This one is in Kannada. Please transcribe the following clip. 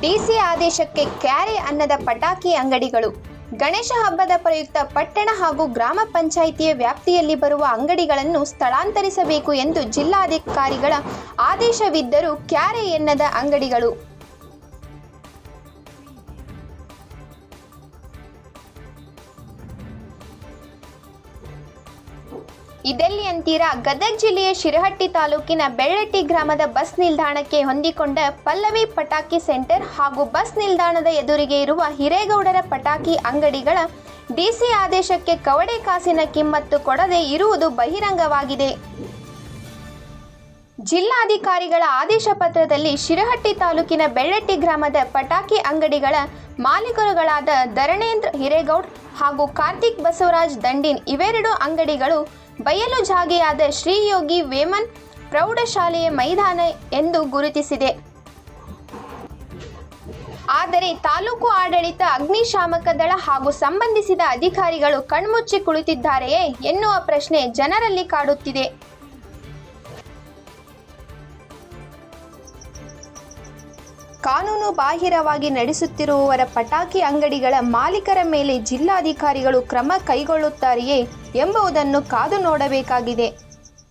ಡಿಸಿ ಆದೇಶಕ್ಕೆ ಕ್ಯಾರೆ ಅನ್ನದ ಪಟಾಕಿ ಅಂಗಡಿಗಳು. ಗಣೇಶ ಹಬ್ಬದ ಪ್ರಯುಕ್ತ ಪಟ್ಟಣ ಹಾಗೂ ಗ್ರಾಮ ಪಂಚಾಯಿತಿಯ ವ್ಯಾಪ್ತಿಯಲ್ಲಿ ಬರುವ ಅಂಗಡಿಗಳನ್ನು ಸ್ಥಳಾಂತರಿಸಬೇಕು ಎಂದು ಜಿಲ್ಲಾಧಿಕಾರಿಗಳ ಆದೇಶವಿದ್ದರೂ ಕ್ಯಾರೆ ಎನ್ನದ ಅಂಗಡಿಗಳು ಇದೆಲ್ಲಿ ಅಂತೀರಾ? ಗದಗ ಜಿಲ್ಲೆಯ ಶಿರಹಟ್ಟಿ ತಾಲೂಕಿನ ಬೆಳ್ಳಟ್ಟಿ ಗ್ರಾಮದ ಬಸ್ ನಿಲ್ದಾಣಕ್ಕೆ ಹೊಂದಿಕೊಂಡ ಪಲ್ಲವಿ ಪಟಾಕಿ ಸೆಂಟರ್ ಹಾಗೂ ಬಸ್ ನಿಲ್ದಾಣದ ಎದುರಿಗೆ ಇರುವ ಹಿರೇಗೌಡರ ಪಟಾಕಿ ಅಂಗಡಿಗಳ ಡಿಸಿ ಆದೇಶಕ್ಕೆ ಕವಡೆ ಕಾಸಿನ ಕಿಮ್ಮತ್ತು ಕೊಡದೆ ಇರುವುದು ಬಹಿರಂಗವಾಗಿದೆ. ಜಿಲ್ಲಾಧಿಕಾರಿಗಳ ಆದೇಶ ಪತ್ರದಲ್ಲಿ ಶಿರಹಟ್ಟಿ ತಾಲೂಕಿನ ಬೆಳ್ಳಟ್ಟಿ ಗ್ರಾಮದ ಪಟಾಕಿ ಅಂಗಡಿಗಳ ಮಾಲೀಕರುಗಳಾದ ಧರಣೇಂದ್ರ ಹಿರೇಗೌಡ್ ಹಾಗೂ ಕಾರ್ತಿಕ್ ಬಸವರಾಜ್ ದಂಡಿನ್ ಇವೆರಡು ಅಂಗಡಿಗಳು ಬಯಲು ಜಾಗೆಯಾದ ಶ್ರೀ ಯೋಗಿ ವೇಮನ್ ಪ್ರೌಢಶಾಲೆಯ ಮೈದಾನ ಎಂದು ಗುರುತಿಸಿದೆ. ಆದರೆ ತಾಲೂಕು ಆಡಳಿತ, ಅಗ್ನಿಶಾಮಕ ದಳ ಹಾಗೂ ಸಂಬಂಧಿಸಿದ ಅಧಿಕಾರಿಗಳು ಕಣ್ಮುಚ್ಚಿ ಕುಳಿತಿದ್ದಾರೆಯೇ ಎನ್ನುವ ಪ್ರಶ್ನೆ ಜನರಲ್ಲಿ ಕಾಡುತ್ತಿದೆ. ಕಾನೂನು ಬಾಹಿರವಾಗಿ ನಡೆಸುತ್ತಿರುವವರ ಪಟಾಕಿ ಅಂಗಡಿಗಳ ಮಾಲೀಕರ ಮೇಲೆ ಜಿಲ್ಲಾಧಿಕಾರಿಗಳು ಕ್ರಮ ಕೈಗೊಳ್ಳುತ್ತಾರೆಯೇ ಎಂಬುದನ್ನು ಕಾದು ನೋಡಬೇಕಾಗಿದೆ.